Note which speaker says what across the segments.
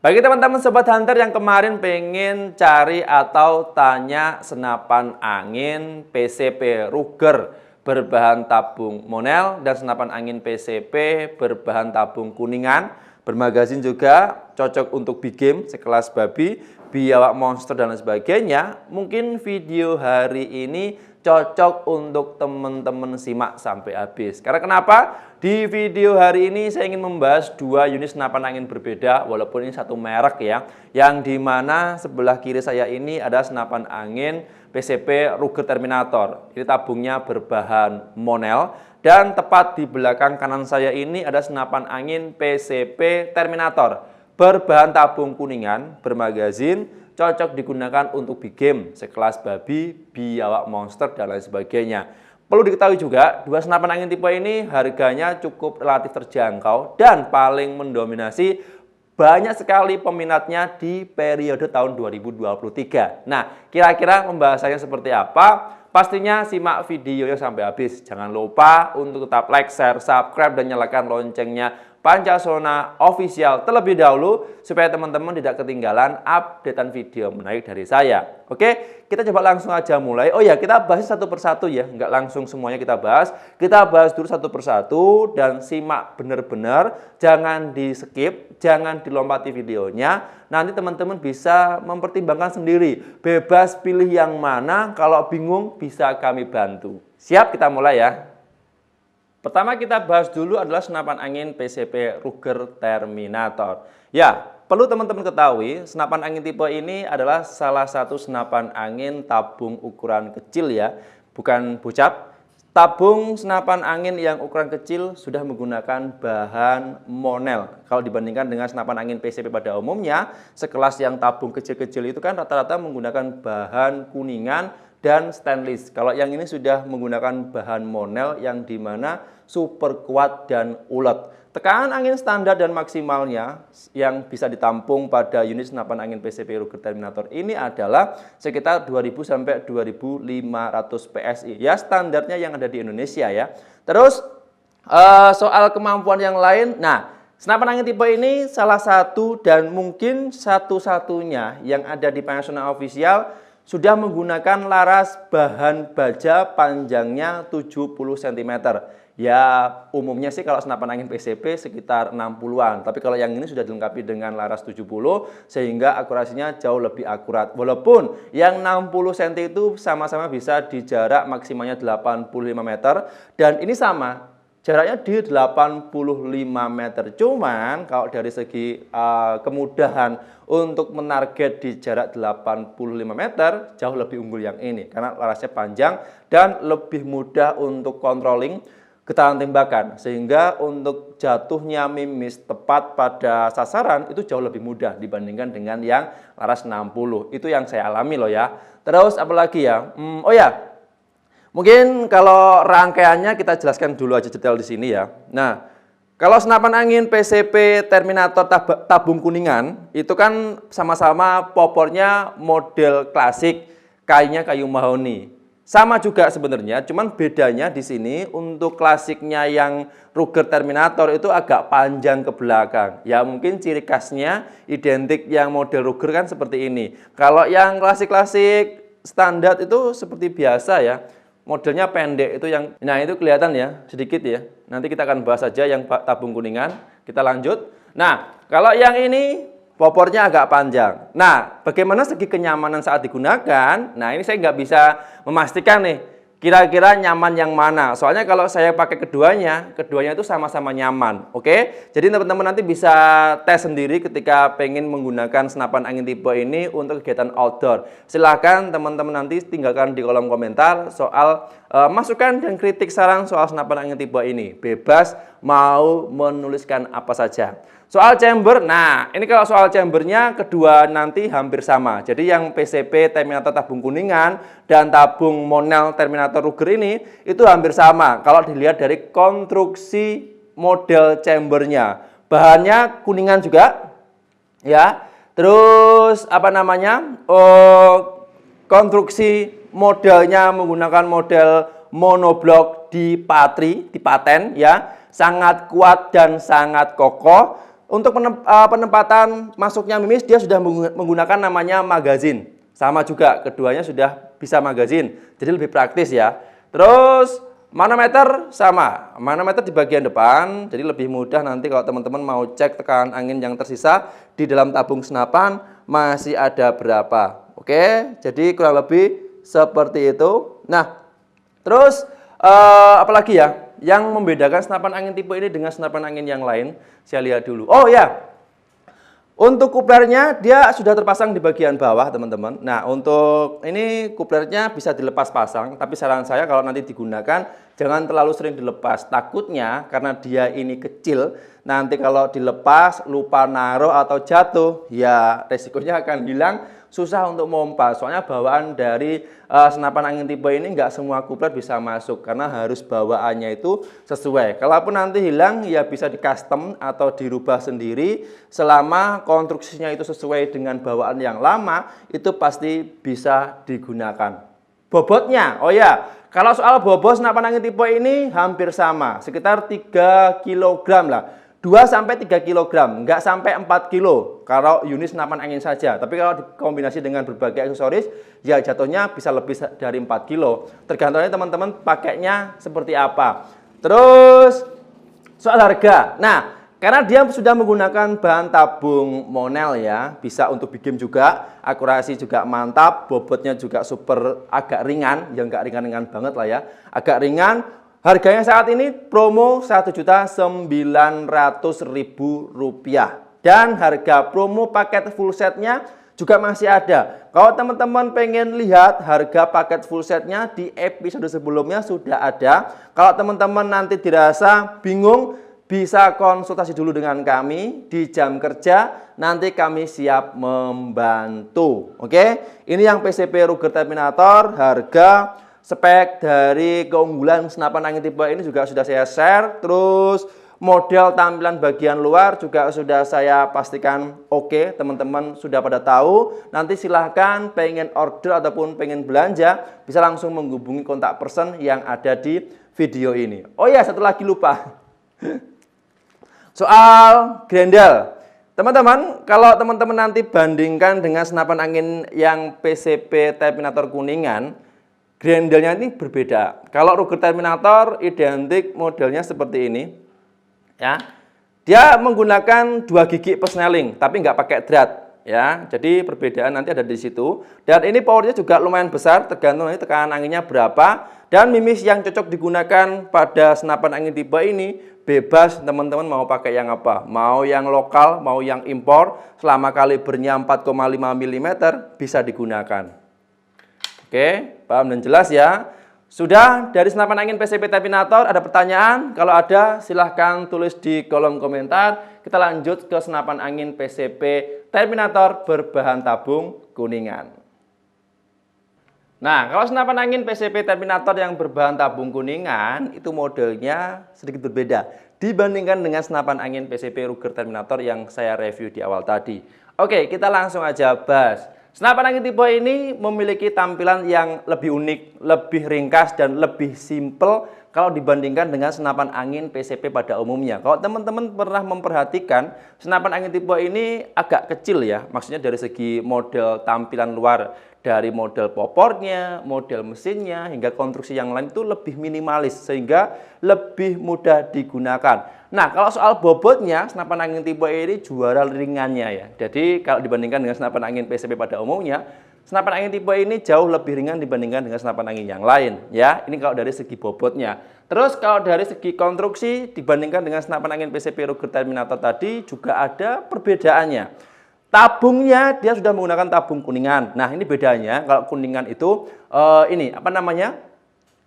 Speaker 1: Bagi teman-teman Sobat Hunter yang kemarin pengen cari atau tanya senapan angin PCP Ruger berbahan tabung Monel dan senapan angin PCP berbahan tabung kuningan, bermagazin juga, cocok untuk big game sekelas babi, biawak monster dan lain sebagainya, mungkin video hari ini cocok untuk teman-teman simak sampai habis. Karena kenapa? Di video hari ini saya ingin membahas dua unit senapan angin berbeda, walaupun ini satu merek ya. Yang dimana sebelah kiri saya ini ada senapan angin PCP Ruger Terminator. Ini tabungnya berbahan Monel. Dan tepat di belakang kanan saya ini ada senapan angin PCP Terminator berbahan tabung kuningan, bermagazin, cocok digunakan untuk big game sekelas babi, biawak monster dan lain sebagainya. Perlu diketahui juga, dua senapan angin tipe ini harganya cukup relatif terjangkau dan paling mendominasi, banyak sekali peminatnya di periode tahun 2023. Nah, kira-kira pembahasannya seperti apa? Pastinya simak videonya sampai habis. Jangan lupa untuk tetap like, share, subscribe, dan nyalakan loncengnya Pancasona Official terlebih dahulu supaya teman-teman tidak ketinggalan updatean video menarik dari saya. Oke, kita coba langsung aja mulai. Oh ya, kita bahas satu persatu ya, nggak langsung semuanya kita bahas. Kita bahas dulu satu persatu dan simak benar-benar, jangan di skip, jangan dilompati videonya. Nanti teman-teman bisa mempertimbangkan sendiri, bebas pilih yang mana, kalau bingung bisa kami bantu. Siap, kita mulai ya. Pertama kita bahas dulu adalah senapan angin PCP Ruger Terminator. Ya, perlu teman-teman ketahui, senapan angin tipe ini adalah salah satu senapan angin tabung ukuran kecil ya, bukan bocap. Tabung senapan angin yang ukuran kecil sudah menggunakan bahan Monel. Kalau dibandingkan dengan senapan angin PCP pada umumnya, sekelas yang tabung kecil-kecil itu kan rata-rata menggunakan bahan kuningan dan stainless. Kalau yang ini sudah menggunakan bahan Monel yang dimana super kuat dan ulet. Tekanan angin standar dan maksimalnya yang bisa ditampung pada unit senapan angin PCP Ruger Terminator ini adalah sekitar 2000 sampai 2500 PSI. Ya, standarnya yang ada di Indonesia ya. Terus soal kemampuan yang lain, nah, senapan angin tipe ini salah satu dan mungkin satu-satunya yang ada di Pancasona Official sudah menggunakan laras bahan baja panjangnya 70 cm. Ya, umumnya sih kalau senapan angin PCP sekitar 60-an. Tapi kalau yang ini sudah dilengkapi dengan laras 70 sehingga akurasinya jauh lebih akurat. Walaupun yang 60 cm itu sama-sama bisa di jarak maksimalnya 85 meter. Dan ini sama, jaraknya di 85 meter. Cuman kalau dari segi kemudahan untuk menarget di jarak 85 meter jauh lebih unggul yang ini. Karena larasnya panjang dan lebih mudah untuk controlling getaran tembakan. Sehingga untuk jatuhnya mimis tepat pada sasaran itu jauh lebih mudah dibandingkan dengan yang laras 60. Itu yang saya alami loh ya. Terus apalagi ya? Oh ya, mungkin kalau rangkaiannya kita jelaskan dulu aja detail di sini ya. Nah, kalau senapan angin PCP Terminator tabung kuningan itu kan sama-sama popornya model klasik, kayunya kayu mahoni. Sama juga sebenarnya, cuman bedanya di sini untuk klasiknya yang Ruger Terminator itu agak panjang ke belakang. Ya mungkin ciri khasnya identik yang model Ruger kan seperti ini. Kalau yang klasik-klasik standar itu seperti biasa ya. Modelnya pendek itu yang, nah itu kelihatan ya, sedikit ya. Nanti kita akan bahas saja yang tabung kuningan. Kita lanjut. Nah, kalau yang ini popornya agak panjang. Nah, bagaimana segi kenyamanan saat digunakan? Nah, ini saya nggak bisa memastikan nih, kira-kira nyaman yang mana. Soalnya kalau saya pakai keduanya itu sama-sama nyaman. Oke? Jadi teman-teman nanti bisa tes sendiri ketika pengen menggunakan senapan angin tipe ini untuk kegiatan outdoor. Silahkan teman-teman nanti tinggalkan di kolom komentar soal masukan dan kritik saran soal senapan angin tipe ini. Bebas mau menuliskan apa saja. Soal chamber, nah ini kalau soal chambernya kedua nanti hampir sama. Jadi yang PCP Terminator tabung kuningan dan tabung Monel Terminator Ruger ini itu hampir sama. Kalau dilihat dari konstruksi model chambernya, bahannya kuningan juga, ya. Terus apa namanya? Konstruksi modelnya menggunakan model monoblok di paten, ya, sangat kuat dan sangat kokoh. Untuk penempatan masuknya mimis, dia sudah menggunakan namanya magazin. Sama juga, keduanya sudah bisa magazin. Jadi lebih praktis ya. Terus manometer sama. Manometer di bagian depan, jadi lebih mudah nanti kalau teman-teman mau cek tekanan angin yang tersisa di dalam tabung senapan masih ada berapa. Oke, jadi kurang lebih seperti itu. Nah, terus apalagi ya yang membedakan senapan angin tipe ini dengan senapan angin yang lain? Saya lihat dulu. Oh ya, untuk kuplernya dia sudah terpasang di bagian bawah teman-teman. Nah, untuk ini kuplernya bisa dilepas pasang, tapi saran saya kalau nanti digunakan jangan terlalu sering dilepas. Takutnya karena dia ini kecil, nanti kalau dilepas lupa naruh atau jatuh, ya resikonya akan hilang, susah untuk mompa. Soalnya bawaan dari senapan angin tipe ini nggak semua kupler bisa masuk karena harus bawaannya itu sesuai. Kalaupun nanti hilang ya bisa di custom atau dirubah sendiri, selama konstruksinya itu sesuai dengan bawaan yang lama itu pasti bisa digunakan. Bobotnya, oh ya, kalau soal bobot senapan angin tipe ini hampir sama, sekitar 3 kg lah. 2-3 kg, nggak sampai 4 kg kalau unit senapan angin saja. Tapi kalau dikombinasi dengan berbagai aksesoris, ya jatuhnya bisa lebih dari 4 kg. Tergantungnya teman-teman pakainya seperti apa. Terus soal harga. Nah, karena dia sudah menggunakan bahan tabung Monel ya, bisa untuk big game juga, akurasi juga mantap, bobotnya juga super agak ringan, ya nggak ringan-ringan banget lah ya, agak ringan. Harganya saat ini promo Rp1.900.000 dan harga promo paket full setnya juga masih ada. Kalau teman-teman pengen lihat harga paket full setnya di episode sebelumnya sudah ada. Kalau teman-teman nanti dirasa bingung, bisa konsultasi dulu dengan kami di jam kerja, nanti kami siap membantu. Oke, ini yang PCP Ruger Terminator, harga, spek dari keunggulan senapan angin tipe ini juga sudah saya share. Terus model tampilan bagian luar juga sudah saya pastikan oke, teman-teman sudah pada tahu. Nanti silahkan pengen order ataupun pengen belanja, bisa langsung menghubungi kontak person yang ada di video ini. Oh ya, satu lagi lupa. Soal grendel, teman-teman, kalau teman-teman nanti bandingkan dengan senapan angin yang PCP Terminator Kuningan, grendelnya ini berbeda. Kalau Ruger Terminator identik modelnya seperti ini, ya. Dia menggunakan 2 gigi persneling, tapi nggak pakai drat, ya. Jadi perbedaan nanti ada di situ. Dan ini powernya juga lumayan besar, tergantung nanti tekanan anginnya berapa. Dan mimis yang cocok digunakan pada senapan angin tipe ini bebas teman-teman mau pakai yang apa. Mau yang lokal, mau yang impor, selama kalibernya 4,5 mm bisa digunakan. Oke, paham dan jelas ya. Sudah dari senapan angin PCP Terminator, ada pertanyaan? Kalau ada silahkan tulis di kolom komentar. Kita lanjut ke senapan angin PCP Terminator berbahan tabung Kuningan. Nah, kalau senapan angin PCP Terminator yang berbahan tabung Kuningan itu modelnya sedikit berbeda dibandingkan dengan senapan angin PCP Ruger Terminator yang saya review di awal tadi. Oke, kita langsung aja bahas. Senapan angin tipe ini memiliki tampilan yang lebih unik, lebih ringkas, dan lebih simple kalau dibandingkan dengan senapan angin PCP pada umumnya. Kalau teman-teman pernah memperhatikan, senapan angin tipe ini agak kecil ya, maksudnya dari segi model tampilan luar, dari model popornya, model mesinnya, hingga konstruksi yang lain itu lebih minimalis, sehingga lebih mudah digunakan. Nah, kalau soal bobotnya, senapan angin tipe ini juara ringannya ya. Jadi, kalau dibandingkan dengan senapan angin PCP pada umumnya, senapan angin tipe ini jauh lebih ringan dibandingkan dengan senapan angin yang lain. Ya, ini kalau dari segi bobotnya. Terus, kalau dari segi konstruksi, dibandingkan dengan senapan angin PCP Ruger Terminator tadi, juga ada perbedaannya. Tabungnya dia sudah menggunakan tabung Kuningan. Nah, ini bedanya kalau Kuningan itu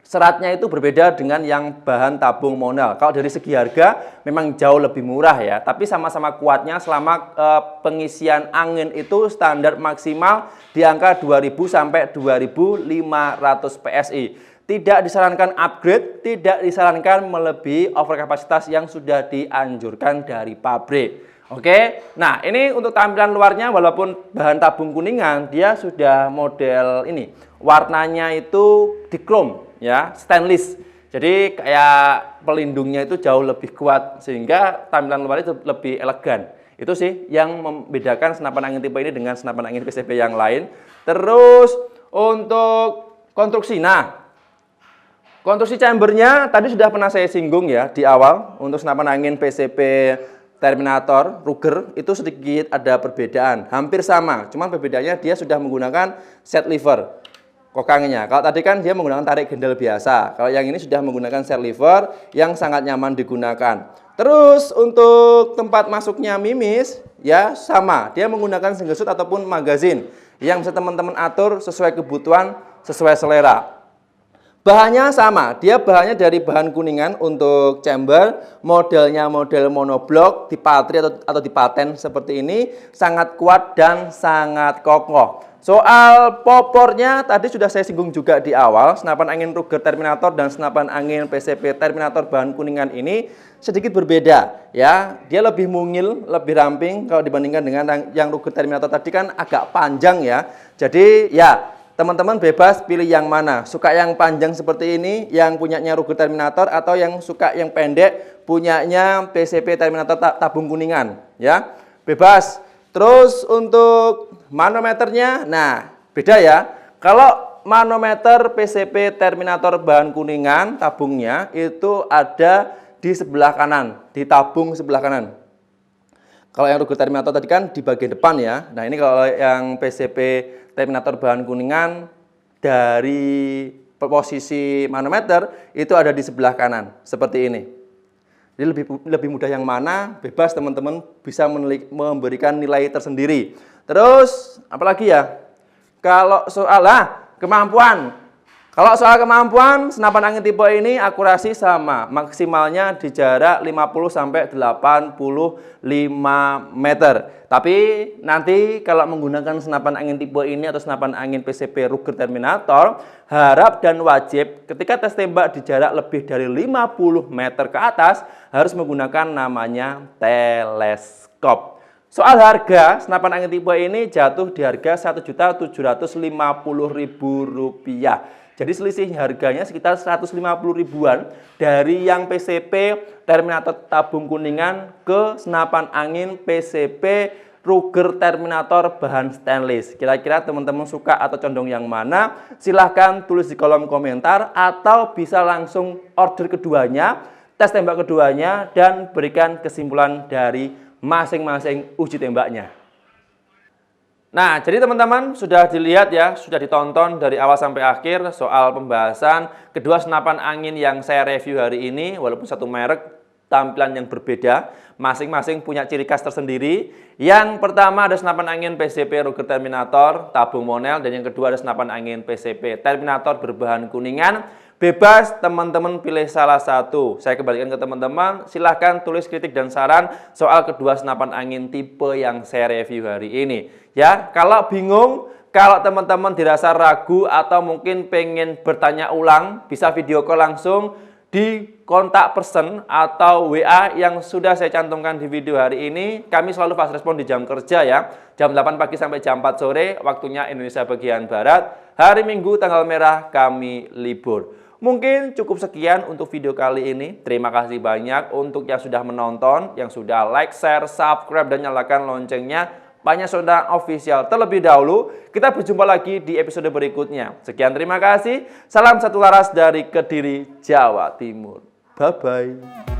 Speaker 1: seratnya itu berbeda dengan yang bahan tabung Monel. Kalau dari segi harga memang jauh lebih murah ya, tapi sama-sama kuatnya selama pengisian angin itu standar maksimal di angka 2000 sampai 2500 PSI. Tidak disarankan upgrade, tidak disarankan melebihi overkapasitas yang sudah dianjurkan dari pabrik. Oke, nah ini untuk tampilan luarnya walaupun bahan tabung Kuningan dia sudah model ini warnanya itu di chrome ya, stainless. Jadi kayak pelindungnya itu jauh lebih kuat sehingga tampilan luar itu lebih elegan. Itu sih yang membedakan senapan angin tipe ini dengan senapan angin PCP yang lain. Terus untuk konstruksi, nah konstruksi chambernya tadi sudah pernah saya singgung ya di awal. Untuk senapan angin PCP Terminator Ruger itu sedikit ada perbedaan, hampir sama, cuman perbedaannya dia sudah menggunakan set lever kokangnya. Kalau tadi kan dia menggunakan tarik gendel biasa. Kalau yang ini sudah menggunakan set lever yang sangat nyaman digunakan. Terus untuk tempat masuknya mimis ya sama. Dia menggunakan single shot ataupun magazine yang bisa teman-teman atur sesuai kebutuhan, sesuai selera. Bahannya sama, dia bahannya dari bahan kuningan untuk chamber, modelnya model monoblok, dipatri atau dipaten seperti ini, sangat kuat dan sangat kokoh. Soal popornya tadi sudah saya singgung juga di awal, senapan angin Ruger Terminator dan senapan angin PCP Terminator bahan kuningan ini sedikit berbeda ya. Dia lebih mungil, lebih ramping kalau dibandingkan dengan yang Ruger Terminator tadi kan agak panjang ya. Jadi ya teman-teman bebas pilih yang mana. Suka yang panjang seperti ini, yang punyanya Ruger Terminator, atau yang suka yang pendek, punyanya PCP Terminator tabung kuningan. Ya, bebas. Terus untuk manometernya, nah beda ya. Kalau manometer PCP Terminator bahan kuningan, tabungnya itu ada di sebelah kanan, di tabung sebelah kanan. Kalau yang Ruger Terminator tadi kan di bagian depan ya. Nah ini kalau yang PCP Terminator bahan kuningan dari posisi manometer itu ada di sebelah kanan seperti ini. Jadi lebih mudah yang mana, bebas teman-teman bisa memberikan nilai tersendiri. Terus apalagi ya? Kalau soal kemampuan. Kalau soal kemampuan, senapan angin tipe ini akurasi sama, maksimalnya di jarak 50 sampai 85 meter. Tapi nanti kalau menggunakan senapan angin tipe ini atau senapan angin PCP Ruger Terminator, harap dan wajib ketika tes tembak di jarak lebih dari 50 meter ke atas harus menggunakan namanya teleskop. Soal harga, senapan angin tipe ini jatuh di harga Rp1.750.000. Jadi selisih harganya sekitar 150 ribuan dari yang PCP Terminator tabung kuningan ke senapan angin PCP Ruger Terminator bahan stainless. Kira-kira teman-teman suka atau condong yang mana? Silahkan tulis di kolom komentar atau bisa langsung order keduanya, tes tembak keduanya, dan berikan kesimpulan dari masing-masing uji tembaknya. Nah, jadi teman-teman sudah dilihat ya, sudah ditonton dari awal sampai akhir soal pembahasan kedua senapan angin yang saya review hari ini, walaupun satu merek, tampilan yang berbeda, masing-masing punya ciri khas tersendiri. Yang pertama ada senapan angin PCP Ruger Terminator tabung monel, dan yang kedua ada senapan angin PCP Terminator berbahan kuningan. Bebas teman-teman pilih salah satu. Saya kembalikan ke teman-teman, silahkan tulis kritik dan saran soal kedua senapan angin tipe yang saya review hari ini. Ya, kalau bingung, kalau teman-teman dirasa ragu atau mungkin pengen bertanya ulang, bisa video call langsung di kontak person atau WA yang sudah saya cantumkan di video hari ini. Kami selalu fast respon di jam kerja ya, jam 8 pagi sampai jam 4 sore, waktunya Indonesia bagian Barat. Hari Minggu tanggal merah kami libur. Mungkin cukup sekian untuk video kali ini. Terima kasih banyak untuk yang sudah menonton, yang sudah like, share, subscribe, dan nyalakan loncengnya. Banyak Sonda Official. Terlebih dahulu, kita berjumpa lagi di episode berikutnya. Sekian, terima kasih. Salam satu laras dari Kediri, Jawa Timur. Bye-bye.